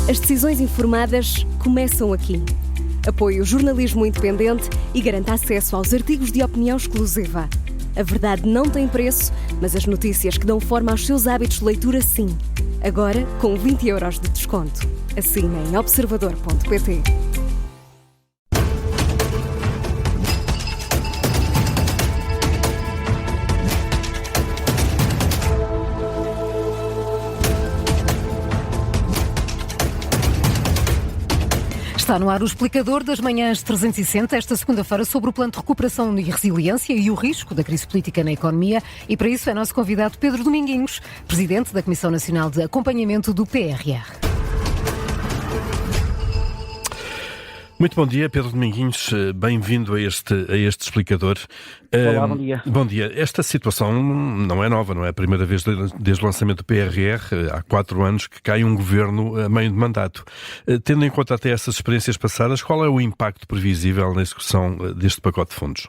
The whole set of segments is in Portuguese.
As decisões informadas começam aqui. Apoie o jornalismo independente e garanta acesso aos artigos de opinião exclusiva. A verdade não tem preço, mas as notícias que dão forma aos seus hábitos de leitura, sim. Agora, com 20€ de desconto. Assine em observador.pt. Está no ar o explicador das manhãs 360, esta segunda-feira, sobre o plano de recuperação e resiliência e o risco da crise política na economia. E para isso é nosso convidado Pedro Dominguinhos, presidente da Comissão Nacional de Acompanhamento do PRR. Muito bom dia, Pedro Dominguinhos, bem-vindo a este explicador. Olá, bom dia. Bom dia. Esta situação não é nova, não é a primeira vez desde o lançamento do PRR, há 4 anos que cai um governo a meio de mandato. Tendo em conta até essas experiências passadas, qual é o impacto previsível na execução deste pacote de fundos?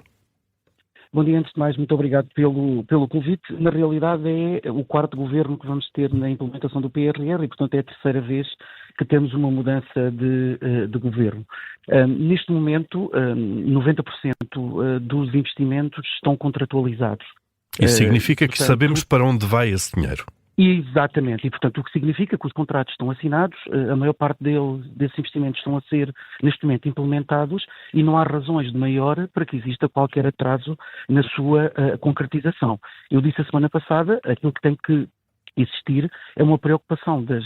Bom dia, antes de mais, muito obrigado pelo convite. Na realidade é o 4º governo que vamos ter na implementação do PRR e, portanto, é a 3ª vez que temos uma mudança de governo. Neste momento, 90% dos investimentos estão contratualizados. Isso significa que sabemos para onde vai esse dinheiro. Exatamente, e portanto o que significa que os contratos estão assinados, a maior parte desses investimentos estão a ser neste momento implementados e não há razões de maior para que exista qualquer atraso na sua concretização. Eu disse a semana passada, aquilo que tem que existir é uma preocupação das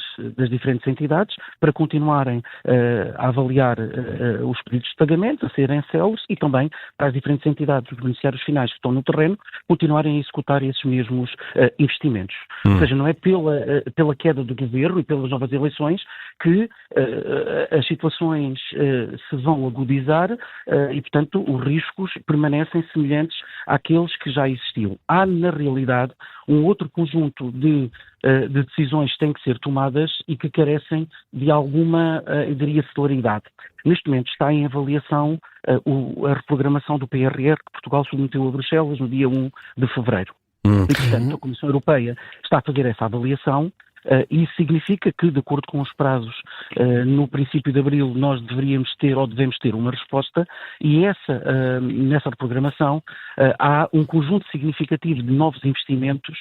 diferentes entidades para continuarem a avaliar os pedidos de pagamento, a serem céleres e também para as diferentes entidades, os beneficiários finais que estão no terreno, continuarem a executar esses mesmos investimentos. Ou seja, não é pela queda do governo e pelas novas eleições que as situações se vão agudizar e, portanto, os riscos permanecem semelhantes àqueles que já existiam. Há, na realidade, um outro conjunto de decisões que têm que ser tomadas e que carecem de alguma, eu diria, celeridade. Neste momento está em avaliação a reprogramação do PRR que Portugal submeteu a Bruxelas no dia 1 de fevereiro. E, portanto, a Comissão Europeia está a fazer essa avaliação. Isso significa que, de acordo com os prazos, no princípio de abril nós deveríamos ter ou devemos ter uma resposta e nessa reprogramação há um conjunto significativo de novos investimentos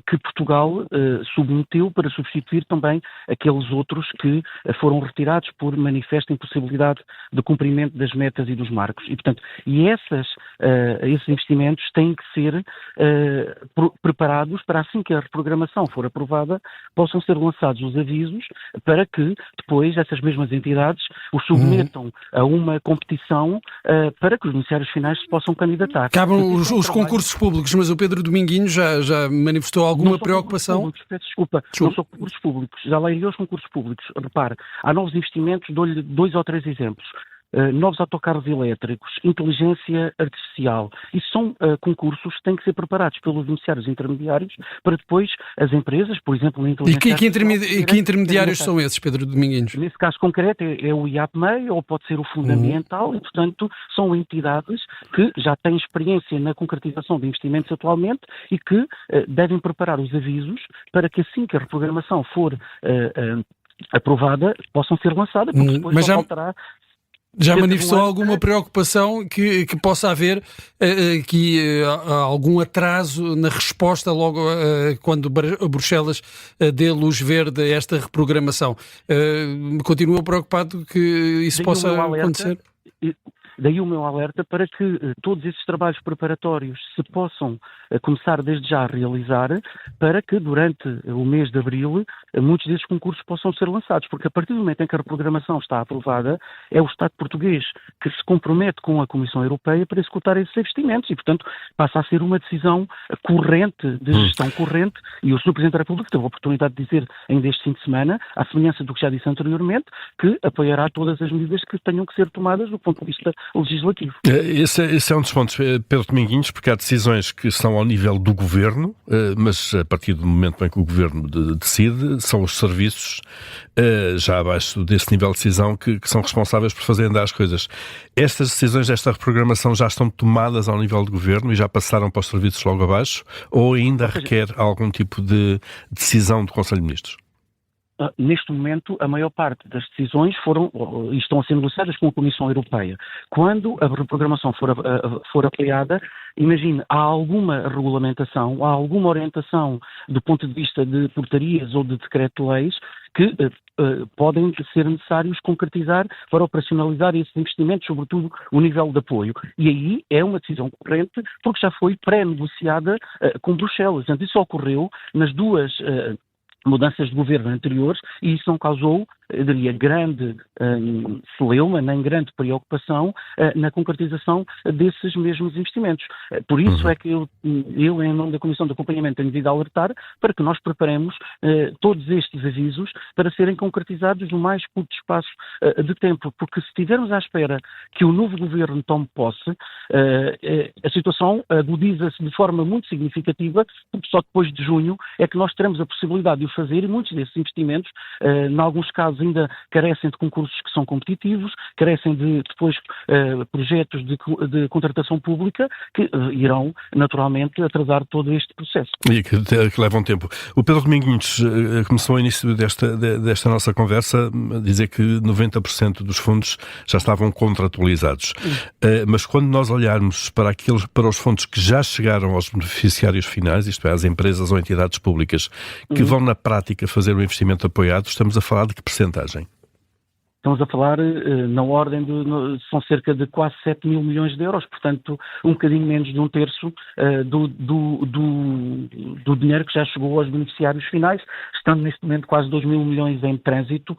que Portugal submeteu para substituir também aqueles outros que foram retirados por manifesta impossibilidade de cumprimento das metas e dos marcos. E, portanto, esses investimentos têm que ser preparados para, assim que a reprogramação for aprovada, possam ser lançados os avisos para que depois essas mesmas entidades os submetam a uma competição para que os beneficiários finais se possam candidatar. Cabem os concursos públicos, mas o Pedro Dominguinhos já manifestou alguma preocupação? Peço desculpa, não são concursos públicos. Já lá iria aos concursos públicos. Repare, há novos investimentos, dou-lhe 2 ou 3 exemplos. Novos autocarros elétricos, inteligência artificial. Isso são concursos que têm que ser preparados pelos beneficiários intermediários para depois as empresas, por exemplo, na inteligência artificial... E que intermediários são esses, Pedro Dominguinhos? Nesse caso concreto é o IAPMEI ou pode ser o Fundamental e, portanto, são entidades que já têm experiência na concretização de investimentos atualmente e que devem preparar os avisos para que assim que a reprogramação for aprovada, possam ser lançadas, porque depois só faltará... Já manifestou alguma preocupação que possa haver algum atraso na resposta logo quando Bruxelas dê luz verde a esta reprogramação? Continua preocupado que isso possa acontecer? Daí o meu alerta para que todos esses trabalhos preparatórios se possam começar desde já a realizar para que durante o mês de abril muitos desses concursos possam ser lançados, porque a partir do momento em que a reprogramação está aprovada é o Estado português que se compromete com a Comissão Europeia para executar esses investimentos e, portanto, passa a ser uma decisão corrente, de gestão corrente, e o Sr. Presidente da República teve a oportunidade de dizer ainda este fim de semana, à semelhança do que já disse anteriormente, que apoiará todas as medidas que tenham que ser tomadas do ponto de vista legislativo. Esse é um dos pontos, Pedro Dominguinhos, porque há decisões que são ao nível do Governo, mas a partir do momento em que o Governo decide, são os serviços já abaixo desse nível de decisão que são responsáveis por fazer andar as coisas. Estas decisões desta reprogramação já estão tomadas ao nível do Governo e já passaram para os serviços logo abaixo, ou ainda requer algum tipo de decisão do Conselho de Ministros? Neste momento, a maior parte das decisões estão a ser negociadas com a Comissão Europeia. Quando a reprogramação for apoiada, imagine, há alguma regulamentação, há alguma orientação do ponto de vista de portarias ou de decreto-leis que podem ser necessários concretizar para operacionalizar esses investimentos, sobretudo o nível de apoio. E aí é uma decisão corrente, porque já foi pré-negociada com Bruxelas. Portanto, isso ocorreu nas duas mudanças de governo anteriores e isso não causou, eu diria, grande celeuma, nem grande preocupação na concretização desses mesmos investimentos. Por isso é que eu, em nome da Comissão de Acompanhamento, tenho vindo a alertar para que nós preparemos todos estes avisos para serem concretizados no mais curto espaço de tempo, porque se estivermos à espera que o novo governo tome posse, a situação agudiza-se de forma muito significativa, porque só depois de junho é que nós teremos a possibilidade de o fazer e muitos desses investimentos, em alguns casos, ainda carecem de concursos que são competitivos, carecem de depois projetos de contratação pública que irão naturalmente atrasar todo este processo. E que levam tempo. O Pedro Dominguinhos começou ao início desta nossa conversa a dizer que 90% dos fundos já estavam contratualizados. Mas quando nós olharmos para os fundos que já chegaram aos beneficiários finais, isto é, às empresas ou entidades públicas que vão na prática fazer o investimento apoiado, estamos a falar de que percentagem? Estamos a falar na ordem são cerca de quase 7 mil milhões de euros, portanto um bocadinho menos de um terço do dinheiro que já chegou aos beneficiários finais, estando neste momento quase 2 mil milhões em trânsito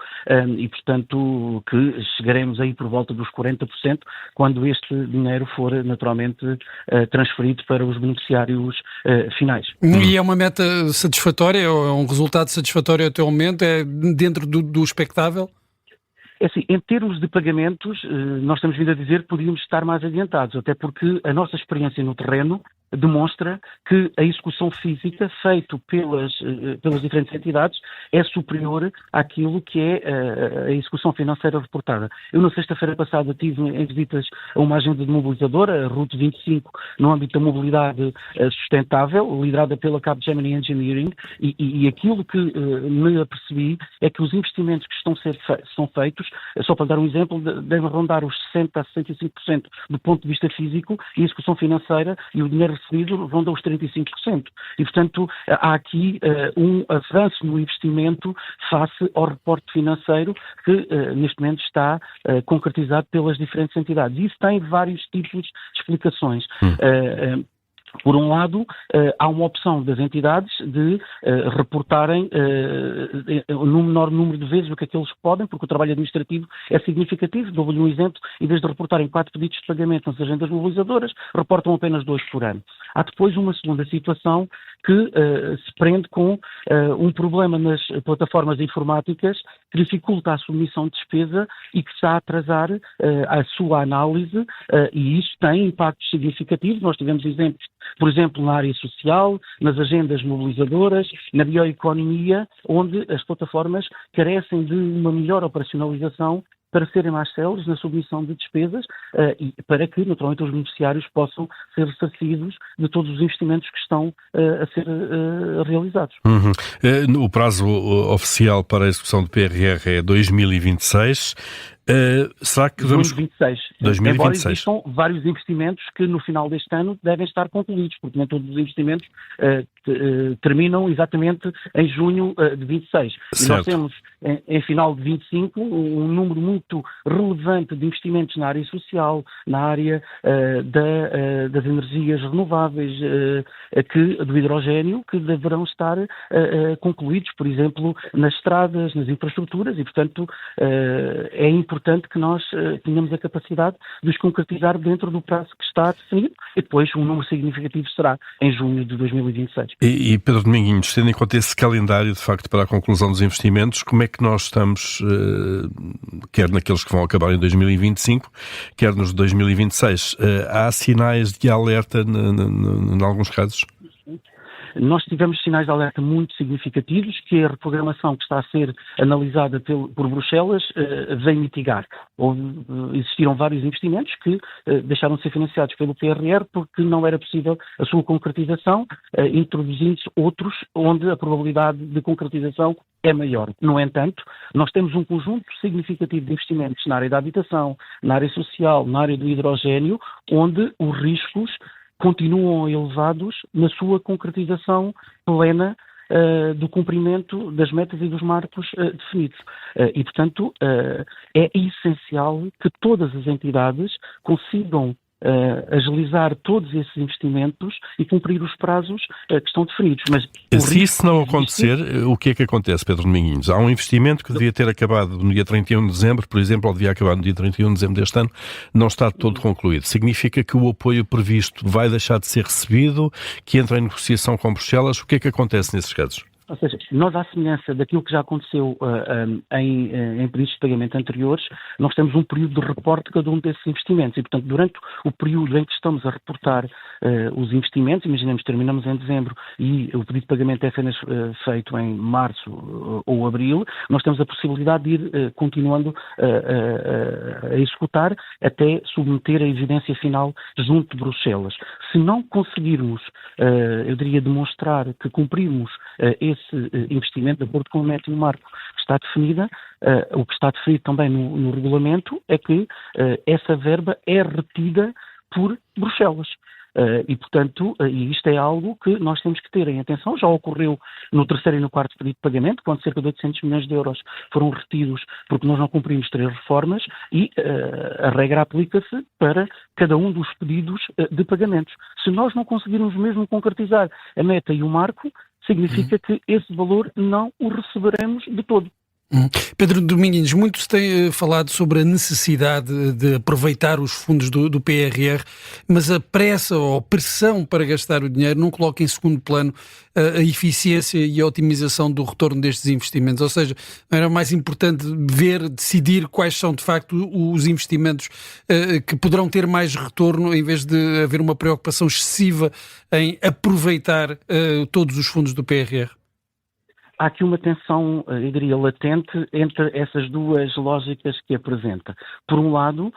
e portanto que chegaremos aí por volta dos 40% quando este dinheiro for naturalmente transferido para os beneficiários finais. E é uma meta satisfatória, é um resultado satisfatório até o momento, é dentro do expectável? É assim, em termos de pagamentos, nós estamos vindo a dizer que podíamos estar mais adiantados, até porque a nossa experiência no terreno demonstra que a execução física feita pelas diferentes entidades é superior àquilo que é a execução financeira reportada. Eu, na sexta-feira passada, estive em visitas a uma agenda de mobilizadora, a Route 25, no âmbito da mobilidade sustentável, liderada pela Capgemini Engineering, e aquilo que me apercebi é que os investimentos que são feitos, só para dar um exemplo, devem rondar os 60% a 65% do ponto de vista físico e a execução financeira e o dinheiro recebido ronda os 35%. E, portanto, há aqui um avanço no investimento face ao reporte financeiro que, neste momento, está concretizado pelas diferentes entidades. E isso tem vários tipos de explicações. Por um lado, há uma opção das entidades de reportarem no menor número de vezes do que aqueles que podem, porque o trabalho administrativo é significativo. Dou-lhe um exemplo: em vez de reportarem 4 pedidos de pagamento nas agendas mobilizadoras, reportam apenas 2 por ano. Há depois uma segunda situação que se prende com um problema nas plataformas informáticas que dificulta a submissão de despesa e que está a atrasar a sua análise e isso tem impactos significativos. Nós tivemos exemplos, por exemplo, na área social, nas agendas mobilizadoras, na bioeconomia, onde as plataformas carecem de uma melhor operacionalização para serem mais céleres na submissão de despesas e para que, naturalmente, os beneficiários possam ser ressarcidos de todos os investimentos que estão a ser realizados. O prazo oficial para a execução do PRR é 2026. Será que vamos... 2026. Embora existam vários investimentos que no final deste ano devem estar concluídos, porque nem todos os investimentos terminam exatamente em junho de 26. Certo. E nós temos, em final de 25, um número muito relevante de investimentos na área social, na área das energias renováveis, do hidrogénio, que deverão estar concluídos, por exemplo, nas estradas, nas infraestruturas, e, portanto, é importante que nós tenhamos a capacidade de os concretizar dentro do prazo que está definido e depois um número significativo será em junho de 2026. E Pedro Dominguinhos, tendo em conta esse calendário, de facto, para a conclusão dos investimentos, como é que nós estamos, quer naqueles que vão acabar em 2025, quer nos de 2026? Há sinais de alerta em alguns casos? Nós tivemos sinais de alerta muito significativos que a reprogramação que está a ser analisada por Bruxelas vem mitigar. Existiram vários investimentos que deixaram de ser financiados pelo PRR porque não era possível a sua concretização, introduzindo-se outros onde a probabilidade de concretização é maior. No entanto, nós temos um conjunto significativo de investimentos na área da habitação, na área social, na área do hidrogénio, onde os riscos continuam elevados na sua concretização plena do cumprimento das metas e dos marcos definidos. E, portanto, é essencial que todas as entidades consigam agilizar todos esses investimentos e cumprir os prazos que estão definidos. Mas se isso não acontecer, o que é que acontece, Pedro Dominguinhos? Há um investimento que devia ter acabado no dia 31 de dezembro, por exemplo, ou devia acabar no dia 31 de dezembro deste ano, não está todo concluído. Significa que o apoio previsto vai deixar de ser recebido, que entra em negociação com Bruxelas? O que é que acontece nesses casos? Ou seja, nós, à semelhança daquilo que já aconteceu em pedidos de pagamento anteriores, nós temos um período de reporte de cada um desses investimentos e, portanto, durante o período em que estamos a reportar os investimentos, imaginemos, terminamos em dezembro e o pedido de pagamento é apenas feito em março ou abril, nós temos a possibilidade de ir continuando a executar até submeter a evidência final junto de Bruxelas. Se não conseguirmos, eu diria, demonstrar que cumprimos esse investimento de acordo com a meta e o marco que está definida, o que está definido também no regulamento é que essa verba é retida por Bruxelas. E, portanto, isto é algo que nós temos que ter em atenção. Já ocorreu no terceiro e no quarto pedido de pagamento, quando cerca de 800 milhões de euros foram retidos porque nós não cumprimos 3 reformas e a regra aplica-se para cada um dos pedidos de pagamentos. Se nós não conseguirmos mesmo concretizar a meta e o marco, significa que esse valor não o receberemos de todo. Pedro Dominguinhos, muito se tem falado sobre a necessidade de aproveitar os fundos do PRR, mas a pressa ou a pressão para gastar o dinheiro não coloca em segundo plano a eficiência e a otimização do retorno destes investimentos. Ou seja, era mais importante decidir quais são de facto os investimentos que poderão ter mais retorno, em vez de haver uma preocupação excessiva em aproveitar todos os fundos do PRR. Há aqui uma tensão, eu diria, latente entre essas duas lógicas que apresenta. Por um lado,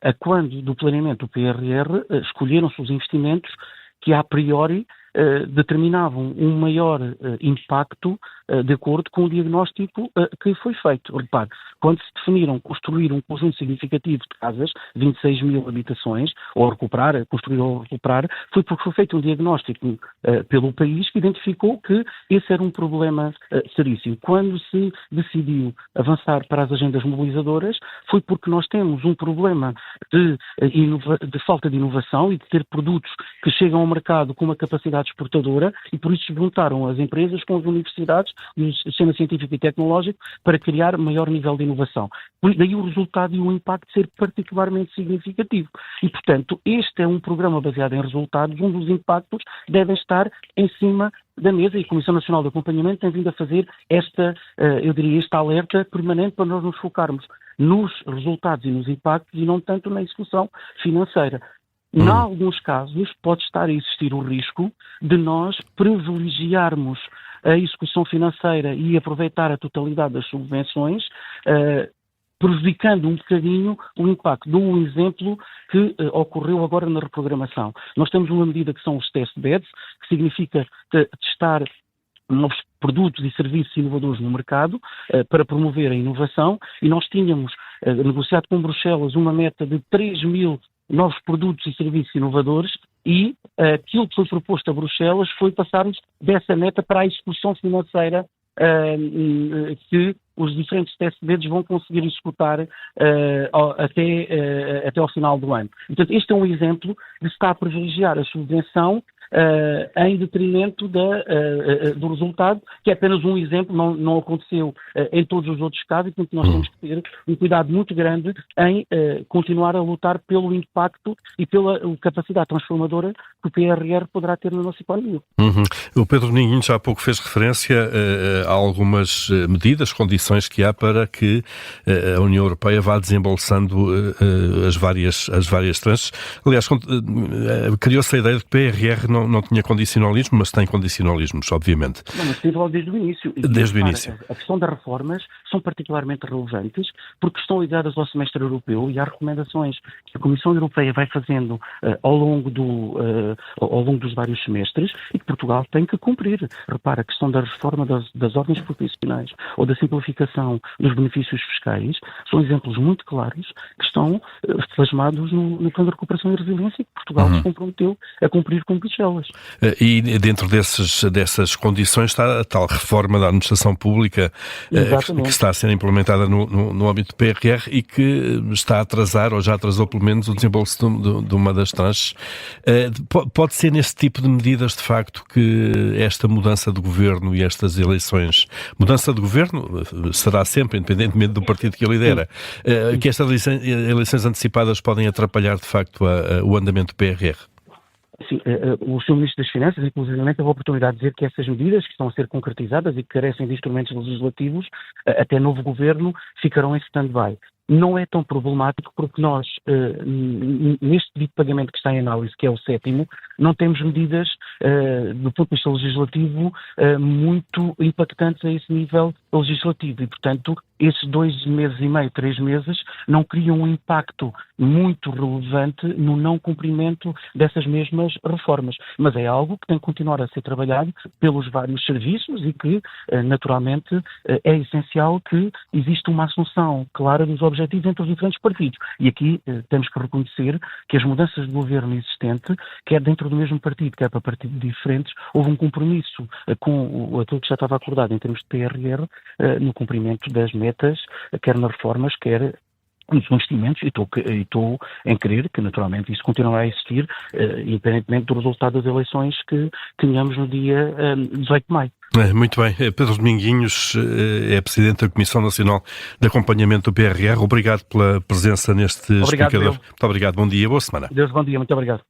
a quando do planeamento do PRR, escolheram-se os investimentos que a priori determinavam um maior impacto de acordo com o diagnóstico que foi feito. Repare, quando se definiram construir um conjunto significativo de casas, 26 mil habitações, construir ou recuperar, foi porque foi feito um diagnóstico pelo país que identificou que esse era um problema seríssimo. Quando se decidiu avançar para as agendas mobilizadoras, foi porque nós temos um problema de falta de inovação e de ter produtos que chegam ao mercado com uma capacidade exportadora e por isso se juntaram as empresas com as universidades e o sistema científico e tecnológico para criar maior nível de inovação. Daí o resultado e o impacto ser particularmente significativo. E, portanto, este é um programa baseado em resultados, onde os impactos devem estar em cima da mesa e a Comissão Nacional de Acompanhamento tem vindo a fazer este alerta permanente para nós nos focarmos nos resultados e nos impactos e não tanto na execução financeira. Em alguns casos, pode estar a existir o risco de nós privilegiarmos a execução financeira e aproveitar a totalidade das subvenções, prejudicando um bocadinho o impacto. Dou um exemplo que ocorreu agora na reprogramação. Nós temos uma medida que são os test beds, que significa testar novos produtos e serviços inovadores no mercado para promover a inovação e nós tínhamos negociado com Bruxelas uma meta de 3 mil novos produtos e serviços inovadores e aquilo que foi proposto a Bruxelas foi passarmos dessa meta para a execução financeira que os diferentes test-beds vão conseguir executar até ao final do ano. Portanto, este é um exemplo de se estar a privilegiar a subvenção em detrimento do resultado, que é apenas um exemplo, não aconteceu em todos os outros casos, e portanto nós temos que ter um cuidado muito grande em continuar a lutar pelo impacto e pela capacidade transformadora que o PRR poderá ter na nossa economia. O Pedro Dominguinhos já há pouco fez referência a algumas medidas, condições que há para que a União Europeia vá desembolsando as várias tranches. Aliás, criou-se a ideia de que o PRR não tinha condicionalismo, mas tem condicionalismos, obviamente. Não, mas teve logo desde o início. Desde o início. A questão das reformas são particularmente relevantes porque estão ligadas ao semestre europeu e às recomendações que a Comissão Europeia vai fazendo ao longo dos vários semestres e que Portugal tem que cumprir. Repara, a questão da reforma das ordens profissionais ou da simplificação dos benefícios fiscais são exemplos muito claros que estão plasmados no Plano de Recuperação e Resiliência e que Portugal se comprometeu a cumprir com Bruxelas. E dentro dessas condições está a tal reforma da administração pública que está a ser implementada no âmbito do PRR e que está a atrasar, ou já atrasou pelo menos, o desembolso de uma das tranches. Pode ser nesse tipo de medidas, de facto, que esta mudança de governo e estas eleições, mudança de governo será sempre, independentemente do partido que a lidera, que estas eleições antecipadas podem atrapalhar, de facto, o andamento do PRR? Sim, o Sr. Ministro das Finanças, inclusive, teve a oportunidade de dizer que essas medidas que estão a ser concretizadas e que carecem de instrumentos legislativos, até novo governo, ficarão em stand-by. Não é tão problemático porque nós, neste tipo de pagamento que está em análise, que é o 7º, não temos medidas, do ponto de vista legislativo, muito impactantes a esse nível legislativo e, portanto, esses 2 meses e meio, 3 meses, não criam um impacto muito relevante no não cumprimento dessas mesmas reformas. Mas é algo que tem que continuar a ser trabalhado pelos vários serviços e que, naturalmente, é essencial que exista uma assunção clara dos objetivos entre os diferentes partidos. E aqui temos que reconhecer que as mudanças de governo existente, quer dentro do mesmo partido, quer para partidos diferentes, houve um compromisso com aquilo que já estava acordado em termos de PRR, no cumprimento das metas, quer nas reformas, quer nos investimentos, e estou em crer que, naturalmente, isso continuará a existir, independentemente do resultado das eleições que tenhamos no dia 18 de maio. Muito bem. Pedro Dominguinhos é Presidente da Comissão Nacional de Acompanhamento do PRR. Obrigado pela presença neste explicador. Deus. Muito obrigado. Bom dia. Boa semana. Deus, bom dia. Muito obrigado.